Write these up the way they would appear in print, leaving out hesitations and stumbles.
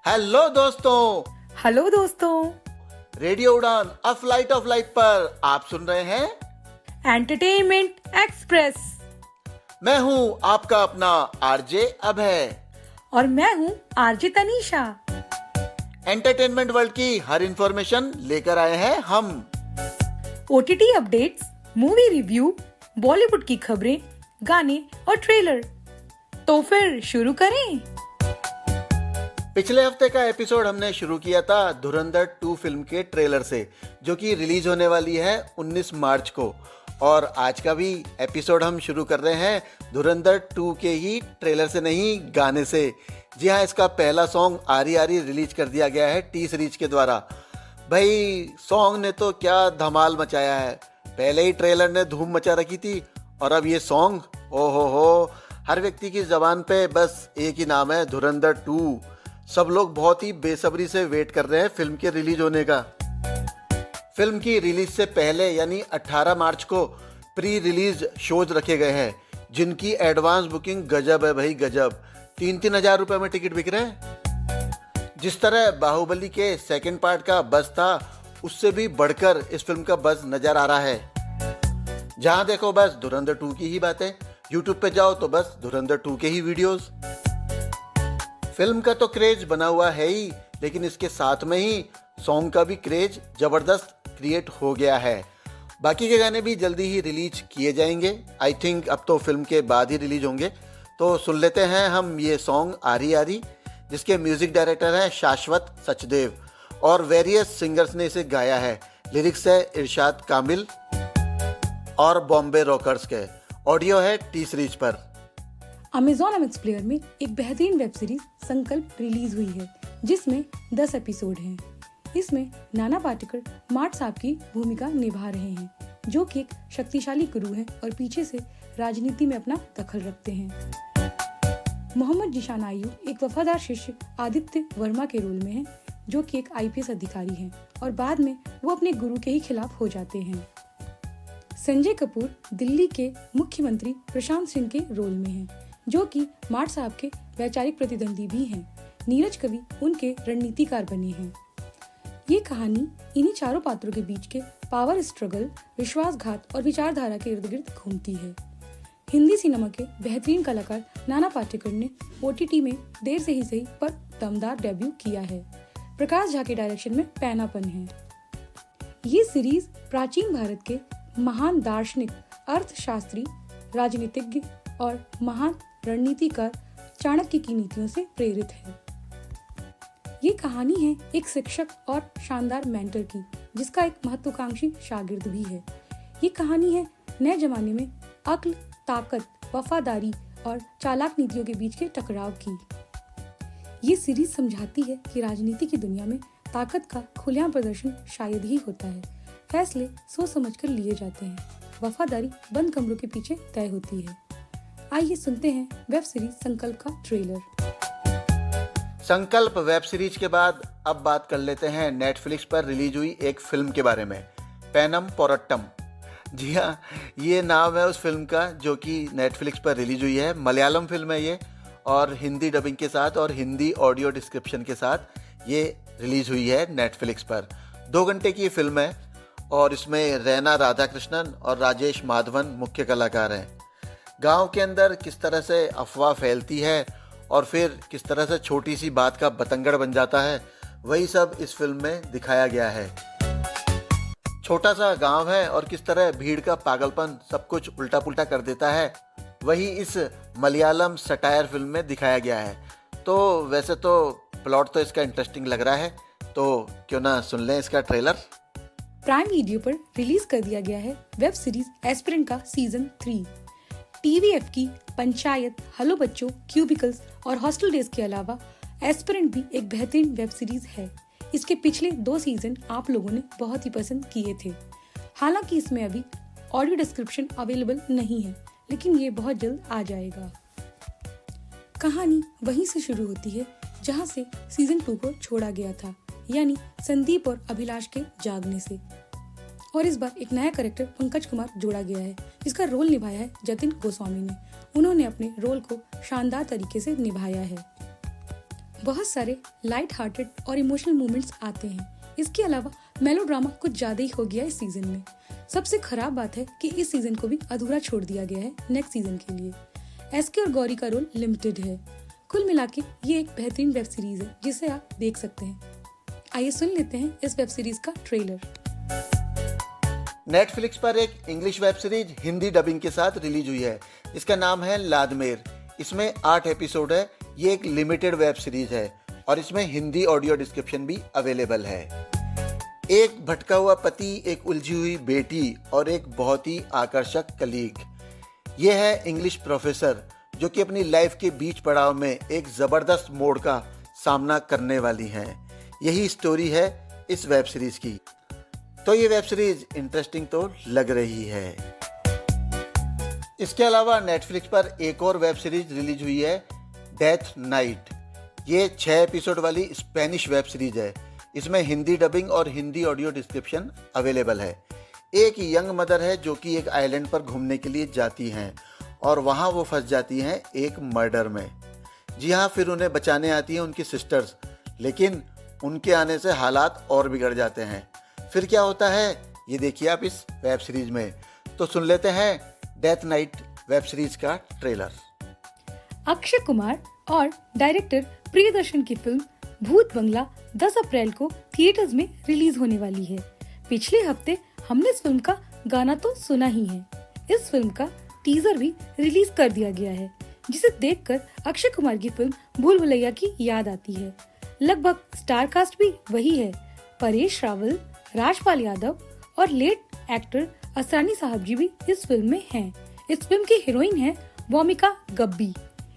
Hello दोस्तों। Hello दोस्तों। Radio उड़ान अ फ्लाइट ऑफ लाइट पर आप सुन रहे हैं एंटरटेनमेंट एक्सप्रेस मैं हूं आपका अपना आरजे अभय। और मैं हूँ आरजे तनीषा। एंटरटेनमेंट वर्ल्ड की हर इंफॉर्मेशन लेकर आए हैं हम। OTT updates, movie review, Bollywood की खबरें, गाने और ट्रेलर। तो फिर शुरू करें। पिछले हफ्ते का एपिसोड हमने शुरू किया था धुरंधर 2 फिल्म के ट्रेलर से, जो कि रिलीज होने वाली है 19 मार्च को। और आज का भी एपिसोड हम शुरू कर रहे हैं धुरंधर 2 के ही ट्रेलर से नहीं, गाने से। जी हाँ, इसका पहला सॉन्ग आरी आरी रिलीज कर दिया गया है टी सीरीज के द्वारा। भाई सॉन्ग ने तो क्या धमाल मचाया है। पहले ही ट्रेलर ने धूम मचा रखी थी और अब ये सॉन्ग, ओहो हो, हर व्यक्ति की जबान पे बस एक ही नाम है, धुरंधर 2। सब लोग बहुत ही बेसब्री से वेट कर रहे हैं फिल्म के रिलीज होने का। फिल्म की रिलीज से पहले यानी 18 मार्च को प्री रिलीज शोज रखे गए हैं, जिनकी एडवांस बुकिंग गजब है भाई, गजब। 3-3 हजार रुपए में टिकट बिक रहे हैं। जिस तरह बाहुबली के सेकंड पार्ट का बज़ था, उससे भी बढ़कर इस फिल्म का बज़ नजर आ रहा है। जहां देखो बस धुरंधर 2 की ही बातें, यूट्यूब पे जाओ तो बस धुरंधर 2 के ही वीडियोस। फिल्म का तो क्रेज बना हुआ है ही, लेकिन इसके साथ में ही सॉन्ग का भी क्रेज जबरदस्त क्रिएट हो गया है। बाकी के गाने भी जल्दी ही रिलीज किए जाएंगे। आई थिंक अब तो फिल्म के बाद ही रिलीज होंगे। तो सुन लेते हैं हम ये सॉन्ग आरी आरी, जिसके म्यूजिक डायरेक्टर हैं शाश्वत सचदेव और वेरियस सिंगर्स ने इसे गाया है। लिरिक्स है इरशाद कामिल और बॉम्बे रॉकर्स के। ऑडियो है टी सीरीज पर। अमेजॉन एमएक्स प्लेयर में एक बेहतरीन वेब सीरीज संकल्प रिलीज हुई है, जिसमें 10 एपिसोड हैं। इसमें नाना पाटेकर मार्ट साहब की भूमिका निभा रहे हैं, जो कि एक शक्तिशाली गुरु हैं और पीछे से राजनीति में अपना दखल रखते हैं। मोहम्मद जीशान आयू एक वफादार शिष्य आदित्य वर्मा के रोल में है, जो कि एक आईपीएस अधिकारी हैं और बाद में वो अपने गुरु के ही खिलाफ हो जाते हैं। संजय कपूर दिल्ली के मुख्यमंत्री प्रशांत सिंह के रोल में हैं, जो कि मार्ट साहब के वैचारिक प्रतिद्वंदी भी हैं। नीरज कवि उनके रणनीतिकार बने हैं। ये कहानी इन्हीं चारों पात्रों के बीच के पावर स्ट्रगल, विश्वासघात और विचारधारा के इर्द गिर्द घूमती है। हिंदी सिनेमा के बेहतरीन कलाकार नाना पाटेकर ने ओटीटी में देर से ही सही पर दमदार डेब्यू किया है। प्रकाश झा के डायरेक्शन में पैनापन है। ये सीरीज प्राचीन भारत के महान दार्शनिक, अर्थशास्त्री, राजनीतिज्ञ और महान रणनीतिकार चाणक्य की नीतियों से प्रेरित है। ये कहानी है एक शिक्षक और शानदार मेंटर की, जिसका एक महत्वाकांक्षी शागिर्द भी है। ये कहानी है नए जमाने में अक्ल, ताकत, वफादारी और चालाक नीतियों के बीच के टकराव की। ये सीरीज समझाती है कि राजनीति की दुनिया में ताकत का खुलेआम प्रदर्शन शायद ही होता है। फैसले सोच समझकर लिए जाते हैं, वफादारी बंद कमरों के पीछे तय होती है। आइए सुनते हैं वेब सीरीज संकल्प का ट्रेलर। संकल्प वेब सीरीज के बाद अब बात कर लेते हैं नेटफ्लिक्स पर रिलीज हुई एक फिल्म के बारे में, पैनम पोरट्टम। जी हाँ, ये नाम है उस फिल्म का जो कि नेटफ्लिक्स पर रिलीज हुई है। मलयालम फिल्म है ये, और हिंदी डबिंग के साथ और हिंदी ऑडियो डिस्क्रिप्शन के साथ ये रिलीज हुई है नेटफ्लिक्स पर। 2 घंटे की ये फिल्म है और इसमें रैना राधाकृष्णन और राजेश माधवन मुख्य कलाकार हैं। गांव के अंदर किस तरह से अफवाह फैलती है और फिर किस तरह से छोटी सी बात का बतंगड़ बन जाता है, वही सब इस फिल्म में दिखाया गया है। छोटा सा गांव है और किस तरह भीड़ का पागलपन सब कुछ उल्टा पुल्टा कर देता है, वही इस मलयालम सटायर फिल्म में दिखाया गया है। तो वैसे तो प्लॉट तो इसका इंटरेस्टिंग लग रहा है, तो क्यों ना सुन लें इसका ट्रेलर। प्राइम वीडियो पर रिलीज कर दिया गया है वेब सीरीज एस्पिरेंट का सीजन 3। टीवीएफ की पंचायत, हेलो बच्चों, क्यूबिकल्स और हॉस्टल डेज के अलावा एस्पिरेंट भी एक बेहतरीन वेब सीरीज है। इसके पिछले 2 सीजन आप लोगों ने बहुत ही पसंद किए थे। हालांकि इसमें अभी ऑडियो डिस्क्रिप्शन अवेलेबल नहीं है, लेकिन ये बहुत जल्द आ जाएगा। कहानी वहीं से शुरू होती है जहां से सीजन 2 को छोड़ा गया था, यानी संदीप और अभिलाष के जागने से। और इस बार एक नया कैरेक्टर पंकज कुमार जोड़ा गया है, जिसका रोल निभाया है जतिन गोस्वामी ने। उन्होंने अपने रोल को शानदार तरीके से निभाया है। बहुत सारे लाइट हार्टेड और इमोशनल मोमेंट्स आते हैं। इसके अलावा मेलोड्रामा कुछ ज्यादा ही हो गया इस सीजन में। सबसे खराब बात है कि इस सीजन को भी अधूरा छोड़ दिया गया है नेक्स्ट सीजन के लिए। एसके और गौरी का रोल लिमिटेड है। कुल मिला के ये एक बेहतरीन वेब सीरीज है जिसे आप देख सकते हैं। आइए सुन लेते हैं इस वेब सीरीज का ट्रेलर। नेटफ्लिक्स पर एक English web series Hindi dubbing के साथ रिलीज हुई है। इसका नाम है लादमेर। इसमें 8 एपिसोड है। ये एक लिमिटेड वेब सीरीज है और इसमें हिंदी ऑडियो डिस्क्रिप्शन भी अवेलेबल है। एक भटका हुआ पति, एक उलझी हुई बेटी और एक बहुत ही आकर्षक कलीग। ये है इंग्लिश प्रोफेसर जो कि अपनी लाइफ के बीच पड़ाव में एक ज़बरदस्त मोड़ का सामना करने वाली हैं। यही स्टोरी है इस वेब सीरीज की। तो ये वेब सीरीज इंटरेस्टिंग तो लग रही है। इसके अलावा नेटफ्लिक्स पर एक और वेब सीरीज रिलीज हुई है, डेथ नाइट। ये 6 एपिसोड वाली स्पेनिश वेब सीरीज है। इसमें हिंदी डबिंग और हिंदी ऑडियो डिस्क्रिप्शन अवेलेबल है। एक यंग मदर है जो कि एक आइलैंड पर घूमने के लिए जाती हैं और वहाँ वो फंस जाती हैं एक मर्डर में। जी हाँ, फिर उन्हें बचाने आती हैं उनकी सिस्टर्स, लेकिन उनके आने से हालात और बिगड़ जाते हैं। फिर क्या होता है ये देखिए आप इस वेब सीरीज में। तो सुन लेते हैं डेथ नाइट वेब सीरीज का ट्रेलर। अक्षय कुमार और डायरेक्टर प्रियदर्शन की फिल्म भूत बंगला 10 अप्रैल को थिएटर्स में रिलीज होने वाली है। पिछले हफ्ते हमने इस फिल्म का गाना तो सुना ही है। इस फिल्म का टीजर भी रिलीज कर दिया गया है, जिसे देखकर अक्षय कुमार की फिल्म भूल भुलैया की याद आती है। लगभग स्टार कास्ट भी वही है। परेश रावल, राजपाल यादव और लेट एक्टर असरानी साहब जी भी इस फिल्म में हैं। इस फिल्म की हीरोइन है वोमिका गब्बी।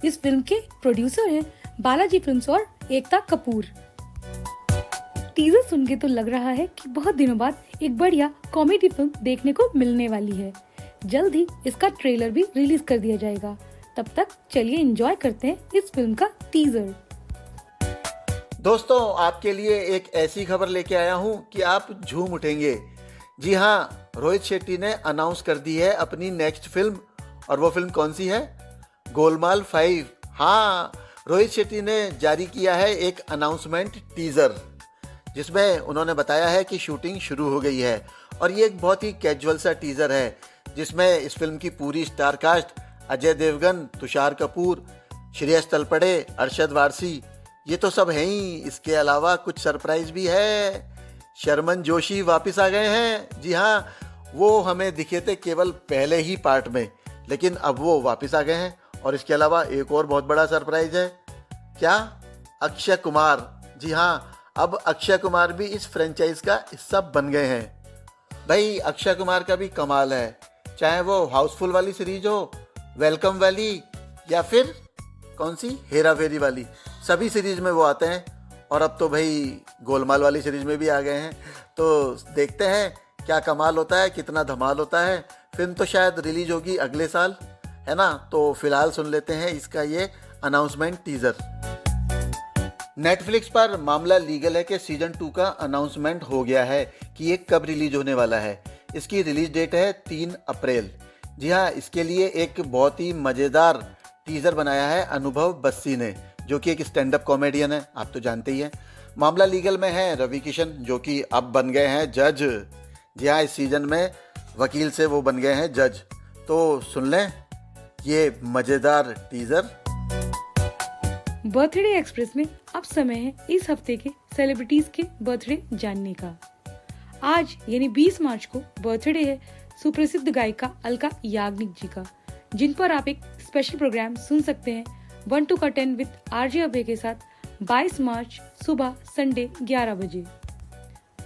इस फिल्म के प्रोड्यूसर हैं बालाजी फिल्म्स और एकता कपूर। टीजर सुन के तो लग रहा है कि बहुत दिनों बाद एक बढ़िया कॉमेडी फिल्म देखने को मिलने वाली है। जल्द ही इसका ट्रेलर भी रिलीज कर दिया जाएगा। तब तक चलिए एंजॉय करते हैं इस फिल्म का टीजर। दोस्तों, आपके लिए एक ऐसी खबर लेके आया हूँ कि आप झूम उठेंगे। जी हाँ, रोहित शेट्टी ने अनाउंस कर दी है अपनी नेक्स्ट फिल्म। और वो फिल्म कौन सी है? गोलमाल 5। हाँ, रोहित शेट्टी ने जारी किया है एक अनाउंसमेंट टीजर, जिसमें उन्होंने बताया है कि शूटिंग शुरू हो गई है। और ये एक बहुत ही कैजुअल सा टीजर है, जिसमें इस फिल्म की पूरी स्टार कास्ट अजय देवगन, तुषार कपूर, श्रेयस तलपड़े, अरशद वारसी, ये तो सब हैं ही। इसके अलावा कुछ सरप्राइज भी है। शर्मन जोशी वापस आ गए हैं। जी हाँ, वो हमें दिखे थे केवल पहले ही पार्ट में, लेकिन अब वो वापस आ गए हैं। और इसके अलावा एक और बहुत बड़ा सरप्राइज है। क्या? अक्षय कुमार। जी हाँ, अब अक्षय कुमार भी इस फ्रेंचाइज का हिस्सा बन गए हैं। भाई, अक्षय कुमार का भी कमाल है। चाहे वो हाउसफुल वाली सीरीज हो, वेलकम वाली, या फिर कौन सी हेरा फेरी वाली, सभी सीरीज में वो आते हैं। और अब तो भाई गोलमाल वाली सीरीज में भी आ गए हैं। तो देखते हैं क्या कमाल होता है, कितना धमाल होता है। फिल्म तो शायद रिलीज होगी अगले साल, है ना। तो फिलहाल सुन लेते हैं इसका ये अनाउंसमेंट टीजर। नेटफ्लिक्स पर मामला लीगल है कि सीजन 2 का अनाउंसमेंट हो गया है कि ये कब रिलीज होने वाला है। इसकी रिलीज डेट है 3 अप्रैल। जी हाँ, इसके लिए एक बहुत ही मज़ेदार टीजर बनाया है अनुभव बस्सी ने, जो कि एक स्टैंड अप कॉमेडियन है, आप तो जानते ही हैं। मामला लीगल में है रवि किशन, जो कि अब बन गए हैं जज। जी हाँ, इस सीजन में वकील से वो बन गए हैं जज। तो सुन लें ये मज़ेदार टीजर। बर्थडे एक्सप्रेस में अब समय है इस हफ्ते के सेलिब्रिटीज के बर्थडे जानने का। आज यानी 20 मार्च को बर्थडे है सुप्रसिद्ध गायिका अलका याग्निक जी का, जिन पर आप एक स्पेशल प्रोग्राम सुन सकते हैं 1 to 10 विद आरजे अभय के साथ 22 मार्च सुबह संडे 11 बजे।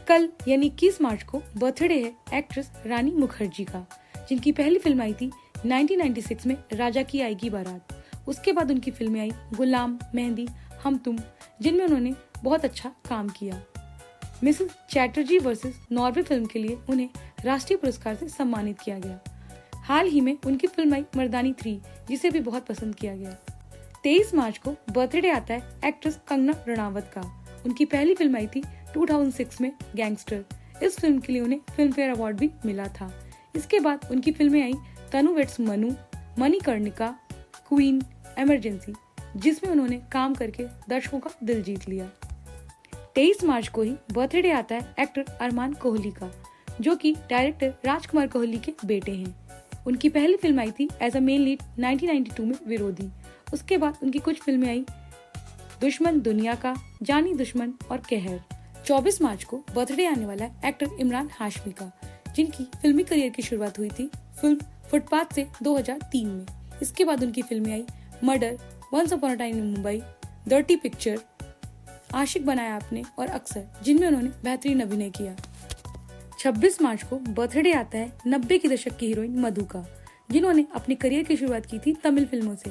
कल यानी 21 मार्च को बर्थडे है एक्ट्रेस रानी मुखर्जी का, जिनकी पहली फिल्म आई थी 1996 में राजा की आएगी बारात। उसके बाद उनकी फिल्में आई गुलाम, मेहंदी, हम तुम, जिनमें उन्होंने बहुत अच्छा काम किया। Mrs Chatterjee versus Norway film के लिए उन्हें राष्ट्रीय पुरस्कार से सम्मानित किया गया। हाल ही में उनकी फिल्म आई मर्दानी 3, जिसे भी बहुत पसंद किया गया। 23 मार्च को बर्थडे आता है एक्ट्रेस कंगना रणावत का। उनकी पहली फिल्म आई थी 2006 में गैंगस्टर। इस फिल्म के लिए उन्हें फिल्म फेयर अवार्ड भी मिला था। इसके बाद उनकी फिल्में आई Tanu weds Manu, Manikarnika, Queen, Emergency. जिसमें उन्होंने काम करके दर्शकों का दिल जीत लिया। 23 मार्च को ही बर्थडे आता है एक्टर अरमान कोहली का, जो कि डायरेक्टर राजकुमार कोहली के बेटे हैं। उनकी पहली फिल्म आई थी एज अ मेन लीड 1992 में विरोधी। उसके बाद उनकी कुछ फिल्में आई दुश्मन दुनिया का, जानी दुश्मन और कहर। 24 मार्च को बर्थडे आने वाला है एक्टर इमरान हाशमी का, जिनकी फिल्मी करियर की शुरुआत हुई थी फिल्म फुटपाथ से 2003 में। इसके बाद उनकी फिल्में आई Murder, Once Upon a Time in Mumbai, Dirty Picture, Aashiq Banaya Aapne और अक्सर, जिनमें उन्होंने बेहतरीन अभिनय किया। 26 मार्च को बर्थडे आता है 90 के दशक की हीरोइन मधु का, जिन्होंने अपनी करियर की शुरुआत की थी तमिल फिल्मों से।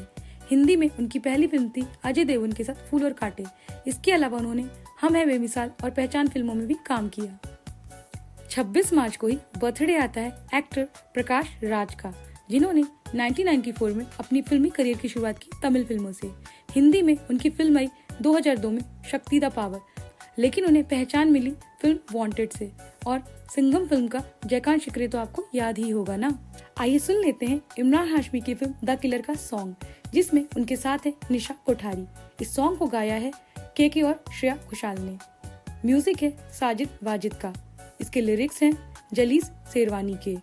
हिंदी में उनकी पहली फिल्म थी अजय देवगन के साथ फूल और कांटे। इसके अलावा उन्होंने हम है बेमिसाल और पहचान फिल्मों में भी काम किया। 26 मार्च को ही बर्थडे आता है एक्टर प्रकाश राज का, जिन्होंने 1994 में अपनी फिल्मी करियर की शुरुआत की तमिल फिल्मों से। हिंदी में उनकी फिल्म आई 2002 में शक्ति द पावर, लेकिन उन्हें पहचान मिली फिल्म वांटेड से। और सिंघम फिल्म का जयकांत शिकरे तो आपको याद ही होगा ना। आइए सुन लेते हैं इमरान हाशमी की फिल्म द किलर का सॉन्ग, जिसमें उनके साथ है निशा कोठारी। इस सॉन्ग को गाया है के और श्रेया घोषाल ने। म्यूजिक है साजिद वाजिद का। इसके लिरिक्स हैं जलीस शेरवानी के।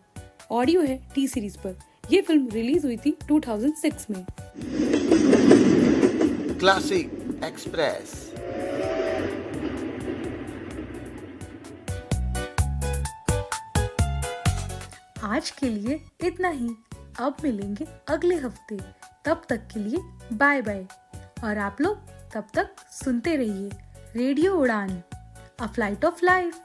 ऑडियो है टी सीरीज पर। यह फिल्म रिलीज हुई थी 2006 में। Classic express. आज के लिए इतना ही। अब मिलेंगे अगले हफ्ते। तब तक के लिए बाय बाय। और आप लोग तब तक सुनते रहिए रेडियो उड़ान, अ फ्लाइट ऑफ लाइफ।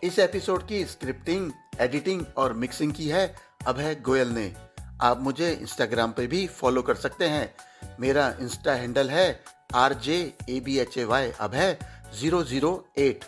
इस एपिसोड की स्क्रिप्टिंग, एडिटिंग और मिक्सिंग की है अभय गोयल ने। आप मुझे इंस्टाग्राम पे भी फॉलो कर सकते हैं। मेरा इंस्टा हैंडल है RJABHAY अभय 008।